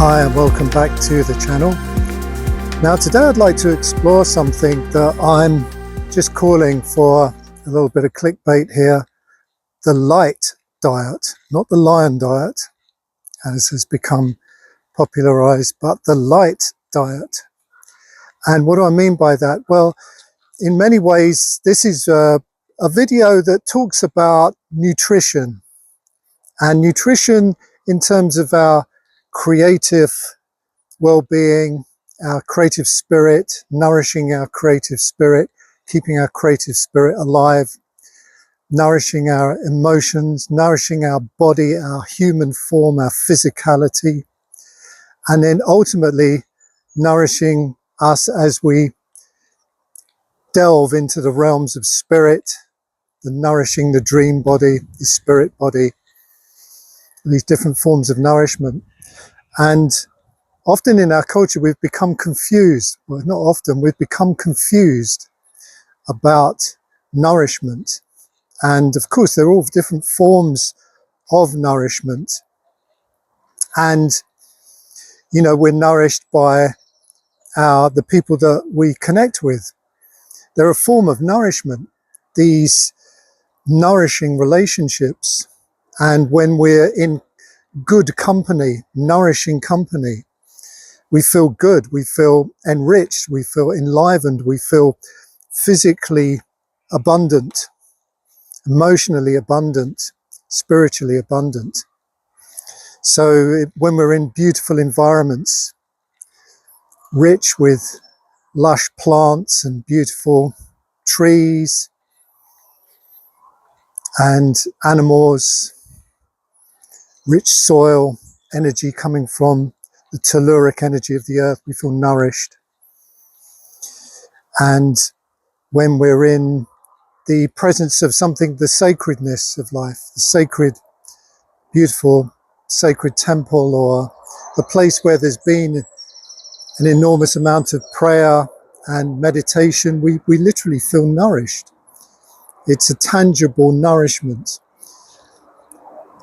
Hi and welcome back to the channel. Now today I'd like to explore something that I'm just calling for a little bit of clickbait here. The light diet, not the lion diet as has become popularized, but the light diet. And what do I mean by that? Well, in many ways this is a video that talks about nutrition, and nutrition in terms of our creative well-being, our creative spirit, nourishing our creative spirit, keeping our creative spirit alive, nourishing our emotions, nourishing our body, our human form, our physicality, and then ultimately nourishing us as we delve into the realms of spirit, the nourishing the dream body, the spirit body, these different forms of nourishment. And often in our culture, we've become confused. Well, not often, we've become confused about nourishment. And of course, there are all different forms of nourishment. And, you know, we're nourished by the people that we connect with. They're a form of nourishment, these nourishing relationships. And when we're in good company, nourishing company, we feel good, we feel enriched, we feel enlivened, we feel physically abundant, emotionally abundant, spiritually abundant. So when we're in beautiful environments, rich with lush plants and beautiful trees and animals, rich soil, energy coming from the telluric energy of the earth, we feel nourished. And when we're in the presence of something, the sacredness of life, the sacred, beautiful, sacred temple, or a place where there's been an enormous amount of prayer and meditation, we literally feel nourished. It's a tangible nourishment.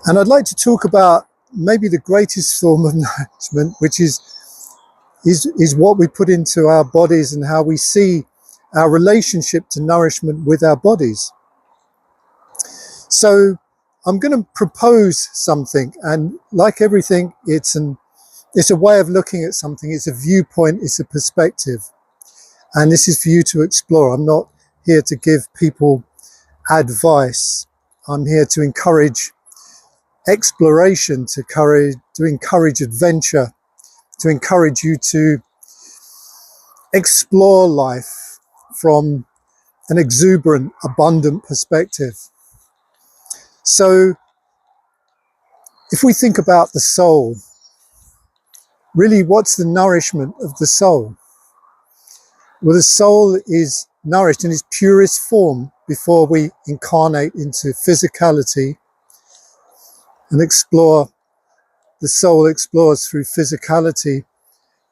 And I'd like to talk about maybe the greatest form of nourishment, which is what we put into our bodies and how we see our relationship to nourishment with our bodies. So I'm going to propose something, and like everything, it's a way of looking at something. It's a viewpoint, it's a perspective, and this is for you to explore. I'm not here to give people advice. I'm here to encourage exploration, to encourage adventure, to encourage you to explore life from an exuberant, abundant perspective. So if we think about the soul, really what's the nourishment of the soul? Well, the soul is nourished in its purest form before we incarnate into physicality and explore. The soul explores through physicality.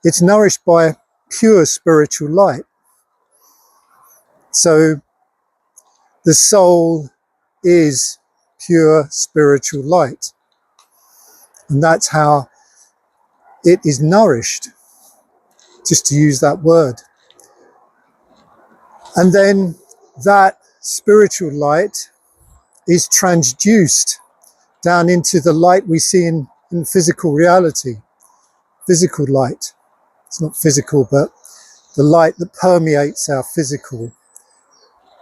It's nourished by pure spiritual light. So the soul is pure spiritual light. And that's how it is nourished, just to use that word. And then that spiritual light is transduced down into the light we see in physical reality, physical light. It's not physical, but the light that permeates our physical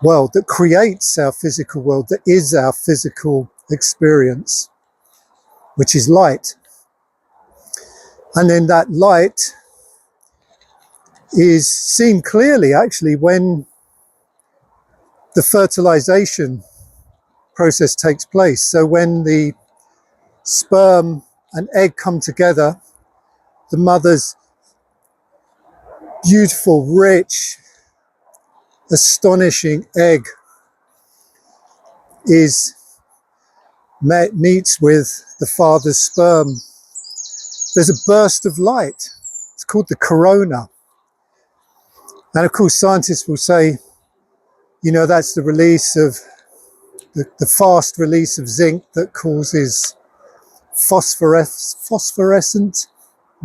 world, that creates our physical world, that is our physical experience, which is light. And then that light is seen clearly actually when the fertilization process takes place. So when the sperm and egg come together, the mother's beautiful, rich, astonishing egg meets with the father's sperm. There's a burst of light. It's called the corona. And of course, scientists will say, you know, that's the release of the fast release of zinc that causes phosphorescent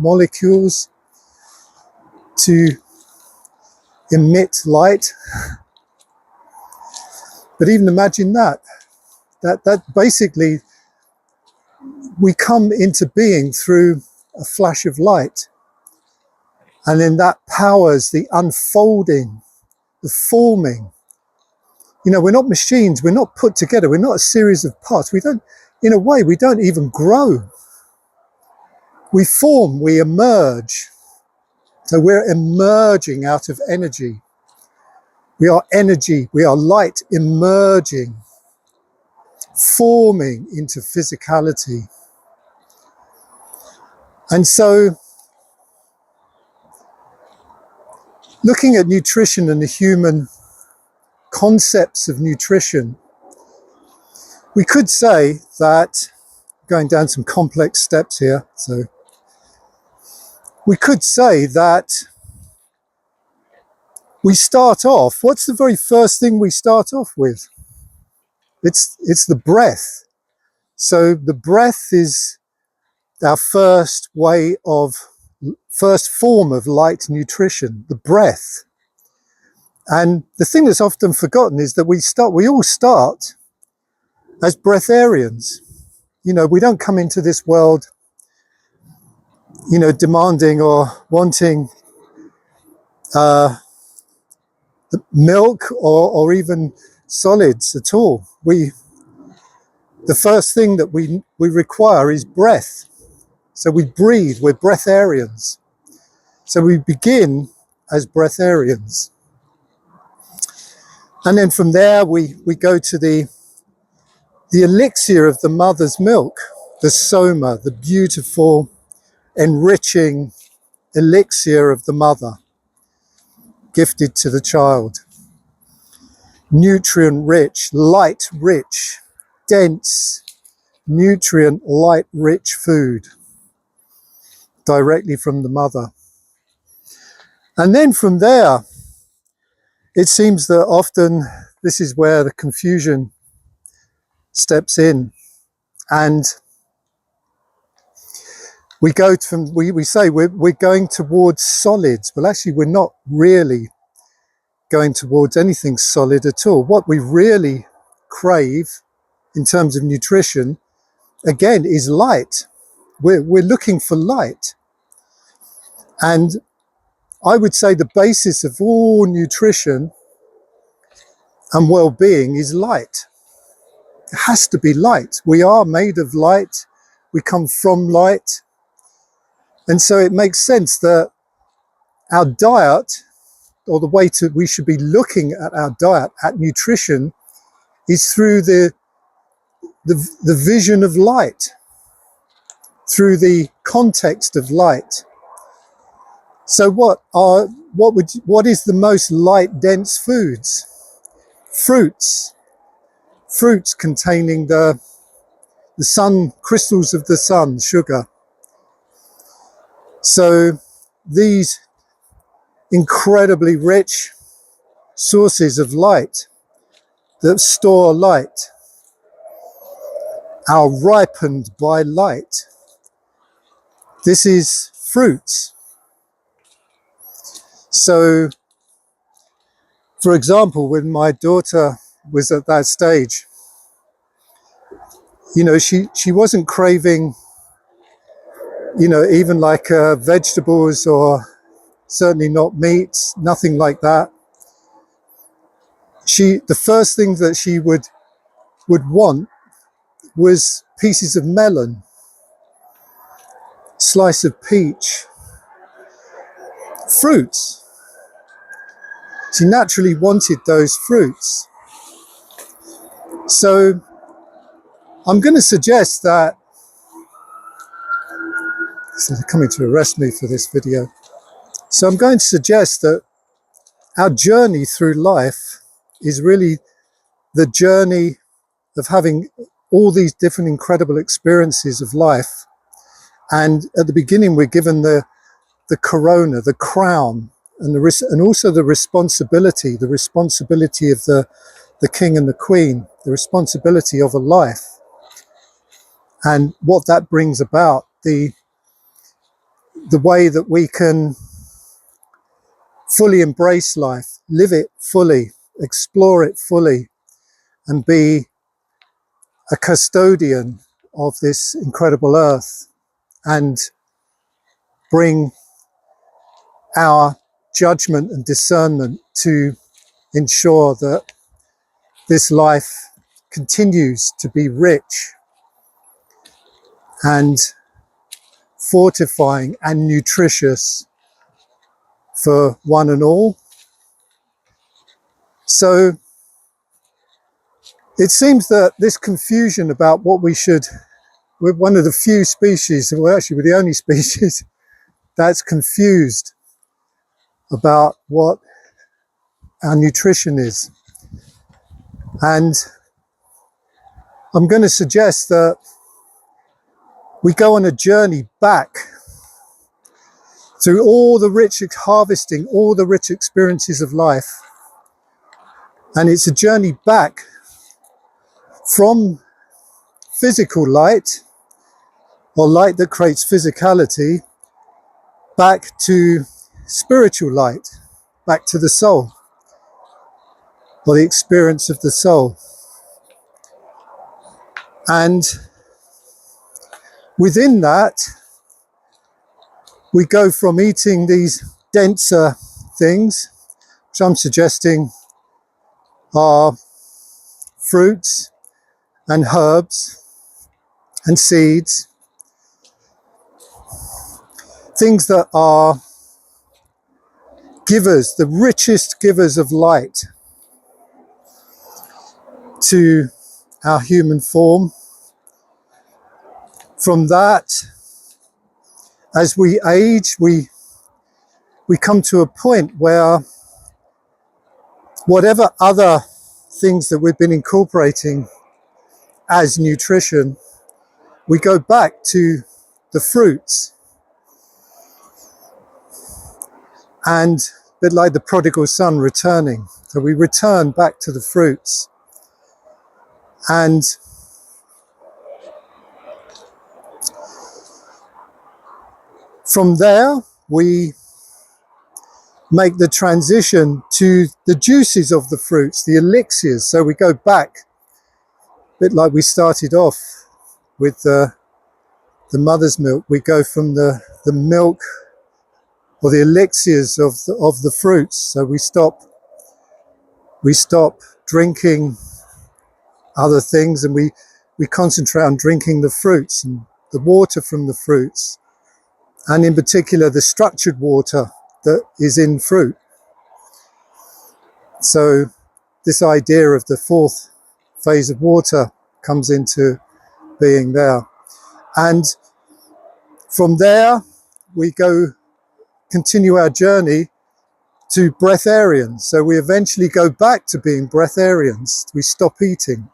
molecules to emit light. But even imagine that basically we come into being through a flash of light, and then that powers the unfolding, the forming. You know, we're not machines, we're not put together, we're not a series of parts. We don't, in a way, we don't even grow. We form, we emerge. So we're emerging out of energy. We are energy, we are light emerging, forming into physicality. And so, looking at nutrition and the human concepts of nutrition, we could say that, going down some complex steps here, so we could say that we start off, what's the very first thing we start off with? It's the breath. So the breath is our first form of light nutrition, the breath. And the thing that's often forgotten is that we all start as breatharians. You know, we don't come into this world, you know, demanding or wanting milk or even solids at all. The first thing that we require is breath. So we breathe, we're breatharians. So we begin as breatharians. And then from there we go to the elixir of the mother's milk, the soma, the beautiful, enriching elixir of the mother, gifted to the child. Nutrient rich, light rich, dense, nutrient light rich food directly from the mother. And then from there, it seems that often this is where the confusion steps in, and we go from, we say we're going towards solids. Well, actually, we're not really going towards anything solid at all. What we really crave in terms of nutrition, again, is light. We're looking for light. And I would say the basis of all nutrition and well-being is light. It has to be light. We are made of light. We come from light. And so it makes sense that our diet, or the way we should be looking at our diet, at nutrition, is through the vision of light, through the context of light. So what is the most light dense foods? Fruits containing the sun, crystals of the sun, sugar. So these incredibly rich sources of light that store light are ripened by light. This is fruits. So, for example, when my daughter was at that stage, you know, she wasn't craving, you know, even like vegetables, or certainly not meats, nothing like that. The first thing that she would want was pieces of melon, slice of peach, fruits. She naturally wanted those fruits. So I'm going to suggest that, so they're coming to arrest me for this video. So I'm going to suggest that our journey through life is really the journey of having all these different incredible experiences of life. And at the beginning, we're given the corona, the crown, and also the responsibility of the king and the queen, the responsibility of a life, and what that brings about, the the way that we can fully embrace life, live it fully, explore it fully, and be a custodian of this incredible earth, and bring our judgment and discernment to ensure that this life continues to be rich and fortifying and nutritious for one and all. So it seems that this confusion about what we're one of the few species, well actually we're the only species that's confused about what our nutrition is. And I'm going to suggest that we go on a journey back through all the rich harvesting, all the rich experiences of life. And it's a journey back from physical light, or light that creates physicality, back to spiritual light, back to the soul, or the experience of the soul. And within that, we go from eating these denser things, which I'm suggesting are fruits and herbs and seeds, things that are givers, the richest givers of light to our human form. From that, as we age, we come to a point where whatever other things that we've been incorporating as nutrition, we go back to the fruits. And a bit like the prodigal son returning. So we return back to the fruits. And from there, we make the transition to the juices of the fruits, the elixirs. So we go back, a bit like we started off with the mother's milk. We go from the milk or the elixirs of the fruits. So we stop drinking other things, and we concentrate on drinking the fruits and the water from the fruits, and in particular the structured water that is in fruit. So this idea of the fourth phase of water comes into being there. And from there we continue our journey to breatharians. So we eventually go back to being breatharians. We stop eating.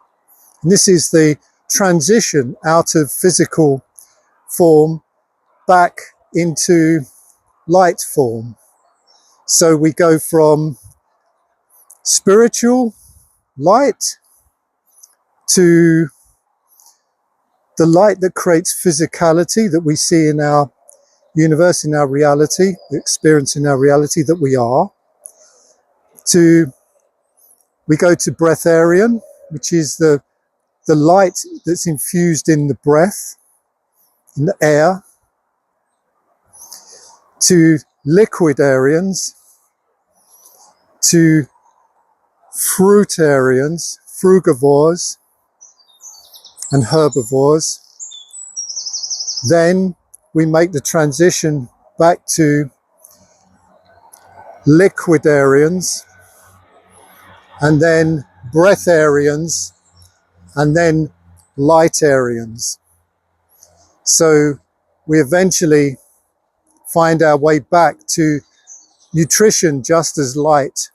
And this is the transition out of physical form back into light form. So we go from spiritual light to the light that creates physicality that we see in our universe, in our reality, the experience in our reality that we are. We go to breatharian, which is the light that's infused in the breath, in the air, to liquidarians, to fruitarians, frugivores and herbivores. Then we make the transition back to liquidarians, and then breatharians, and then lightarians. So we eventually find our way back to nutrition just as light.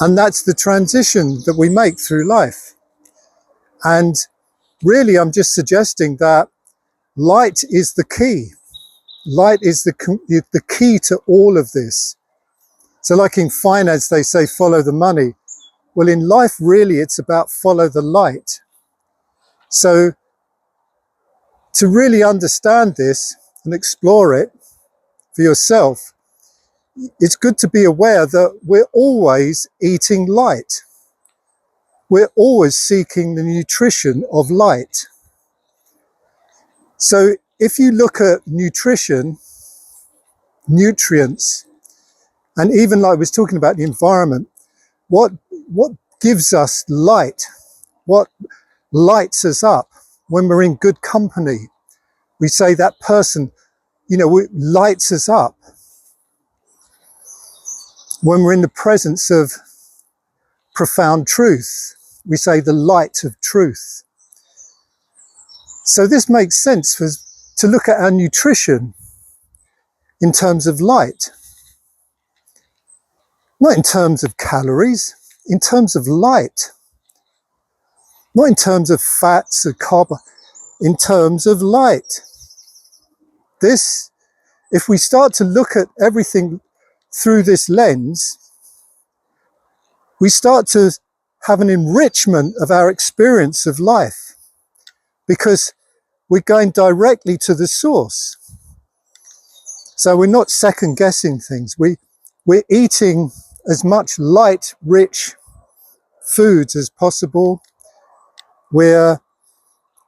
And that's the transition that we make through life. And really, I'm just suggesting that light is the key. Light is the key to all of this. So like in finance, they say, follow the money. Well, in life, really, it's about follow the light. So to really understand this, and explore it for yourself, it's good to be aware that we're always eating light. We're always seeking the nutrition of light. So if you look at nutrition, nutrients, and even like I was talking about the environment, what gives us light? What lights us up when we're in good company? We say that person, lights us up. When we're in the presence of profound truth, we say the light of truth. So this makes sense to look at our nutrition in terms of light. Not in terms of calories, in terms of light. Not in terms of fats or carb, in terms of light. This, if we start to look at everything through this lens, we start to have an enrichment of our experience of life, because we're going directly to the source. So we're not second guessing things. We're eating as much light, rich foods as possible. We're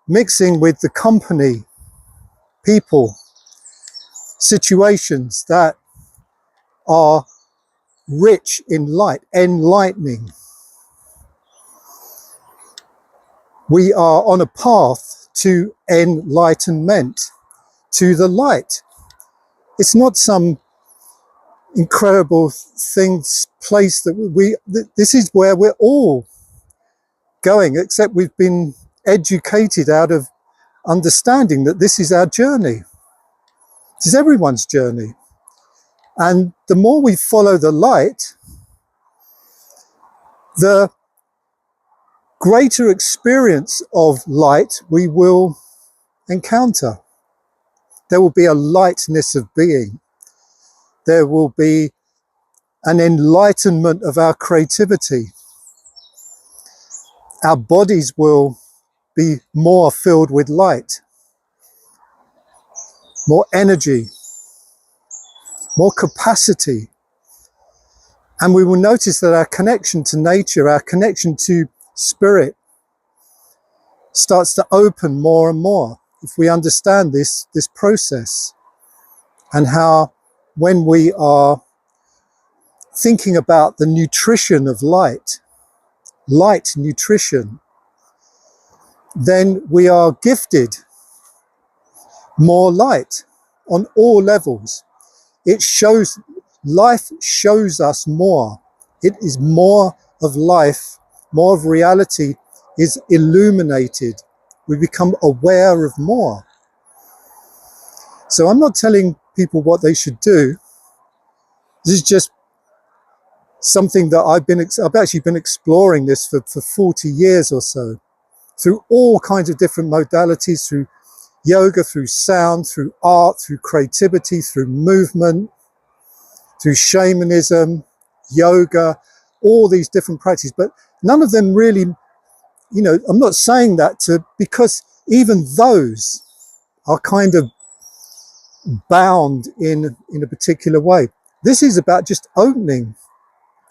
mixing with the company, people, situations that are rich in light, enlightening. We are on a path to enlightenment, to the light. It's not some incredible place that this is where we're all going, except we've been educated out of understanding that this is our journey. This is everyone's journey. And the more we follow the light, the greater experience of light we will encounter. There will be a lightness of being. There will be an enlightenment of our creativity. Our bodies will be more filled with light, more energy, more capacity. And we will notice that our connection to nature, our connection to spirit, starts to open more and more if we understand this process, and how when we are thinking about the nutrition of light nutrition, then we are gifted more light on all levels. Life shows us more. It is more of life, more of reality is illuminated. We become aware of more. So I'm not telling people what they should do. This is just something that I've actually been exploring this for 40 years or so, through all kinds of different modalities, through yoga, through sound, through art, through creativity, through movement, through shamanism, yoga, all these different practices. But none of them really, I'm not saying that because even those are kind of bound in a particular way. This is about just opening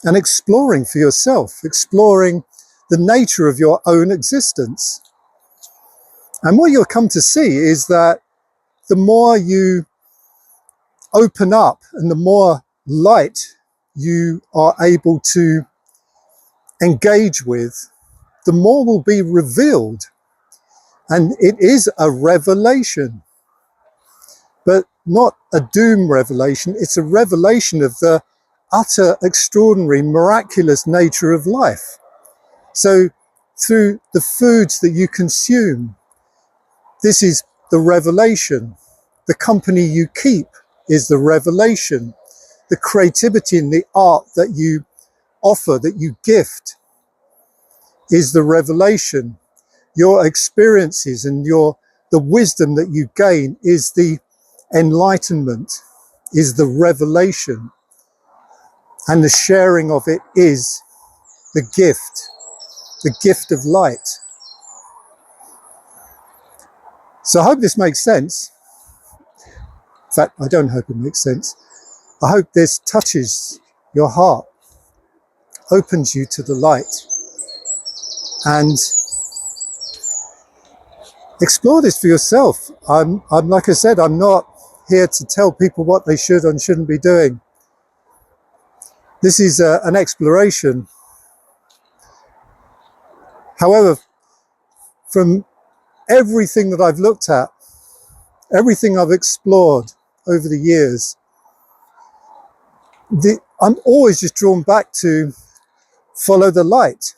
and exploring for yourself, exploring the nature of your own existence. And what you'll come to see is that the more you open up and the more light you are able to engage with, the more will be revealed. And it is a revelation, but not a doom revelation. It's a revelation of the utter, extraordinary, miraculous nature of life. So through the foods that you consume, this is the revelation. The company you keep is the revelation. The creativity and the art that you offer, that you gift, is the revelation. Your experiences and the wisdom that you gain is the enlightenment, is the revelation. And the sharing of it is the gift of light. So I hope this makes sense. In fact, I don't hope it makes sense. I hope this touches your heart, opens you to the light, and explore this for yourself. I'm like I said, I'm not here to tell people what they should and shouldn't be doing. This is an exploration. However, from everything that I've looked at, everything I've explored over the years, I'm always just drawn back to follow the light.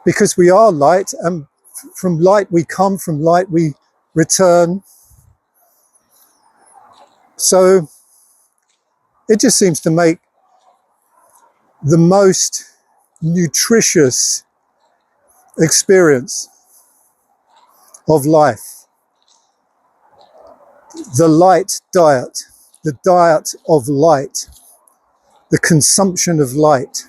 Because we are light, and from light we come, from light we return. So it just seems to make the most nutritious experience of life. The light diet, the diet of light, the consumption of light.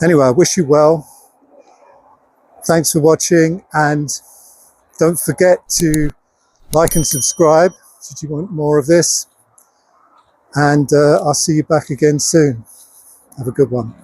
Anyway, I wish you well. Thanks for watching, and don't forget to like and subscribe should you want more of this. And I'll see you back again soon. Have a good one.